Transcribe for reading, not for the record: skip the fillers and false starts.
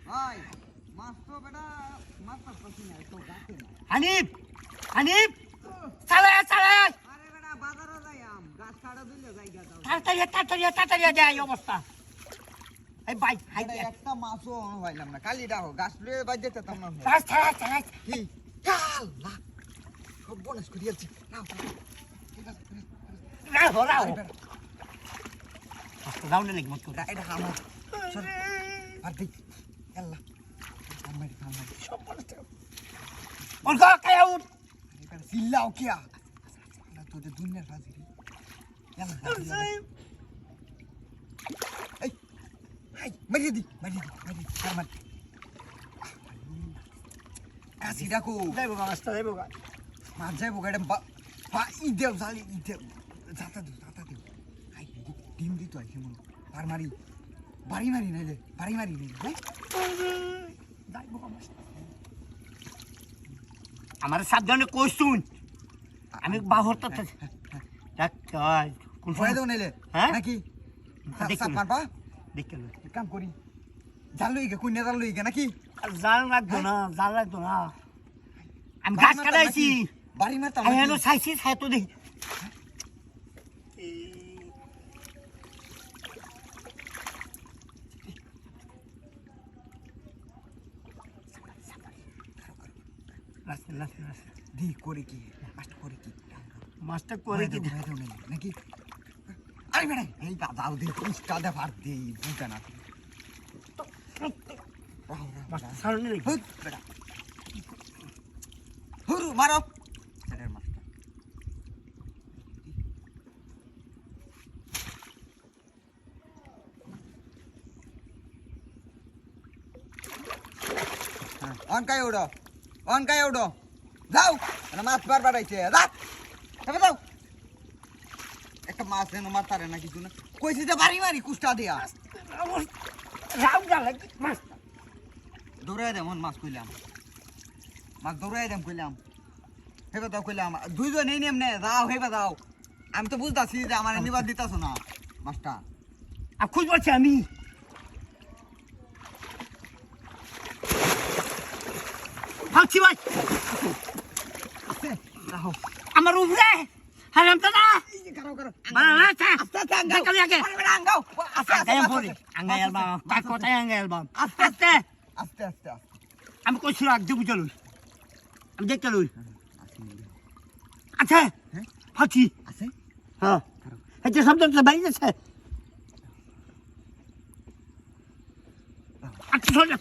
ভাই মাছ তো বেটা মাছ পাচ্ছি না তো গাছে না। হানিফ হানিফ চালে চালে আরে বেটা বাজারে যাই আম গাছ কাটা দিলে জায়গা দাও। তাড়াতাড়ি যায় এই অবস্থা। এই ভাই হাই এটা একটা মাছও হইলাম না খালি ডাও গাছ লুয়ে বাজ যেতে তোমরা চালাই কি আল্লাহ সব বনস করিয়াছি নাও ঠিক আছে রাও রাউন্ডে লেগে মত এটা এটা আমার সর আর দেখ আল্লাহ আমার আমার সব বনস ওর গা কায়া উঠ এটা সিল্লাও কিয়া না তো যে দুনিয়ার রাজি রে আল্লাহ এই হাই মারিয়ে দি আর মার কাশি ডাকো যাইবো মাছটা যাইবো গা মাছ যাইবো গাড়ি বা ইদেও জালি ইদেও যাতা দিও হাই ডিম দিত আইছে মন আর মারি বাড়ি মারি নাইলে যাইবো মাছ আমার সাবধানে কইছুন আমি বাহরটা দেখ কোন ফোনে দেও নাইলে হ্যাঁ নাকি দেখো সাপ পারবা দেখো এক কাম করি জাল লইগে কুইনা জাল লইগে নাকি জাল লাগতো না আমি গাছ কাটাইছি বাড়ি মারতাম আমি হেলো চাইছি চাই তো দেখি দি করে কি মাছটা করে কি নাকি আরে বেড়াই এই দাও দে পুষ্টা দে ভাত দে বুঝা না মাছটা সারনে দেখি হুট বেড়া হুরু মারো স্যারের মাছটা অন কাই উড়ো যাও মানে মাছ বার বাড়াইছে রাত তবে যাও একটা মাছ যেন মারতারে না কিছু না কইছি যে বাড়ি মারি কুষ্টা দিয়া রাউ গা লাগি মাছ দৌড়াই দেম মাছ কইলাম মাছ দৌড়াই দেম কইলাম হেবে দাও কইলাম দুইজন এই নেম নে যাও হেবে দাও আমি তো বুঝতাছি যে আমার নিবাদ দিতাছ না মাছটা আর খুঁজ বলছি আমি ভাবছি ভাই রাহো আমার উপরে হারাম তো না কারো বালা আছে আস্তে আস্তে আঙ্গাও দেখালি আগে আরে বেটা আঙ্গাও আস্তে আস্তে আঙ্গাই বলি আঙ্গাই আলবাম তার কথাই আঙ্গাই আলবাম আস্তে আস্তে আস্তে আস্তে আমি কইছি রাখ দেবু চলুন আমি দেখতে লই আছে হ্যাঁ ভাবছি আছে হ্যাঁ এই যে শব্দ তো বাইরে আছে আচ্ছা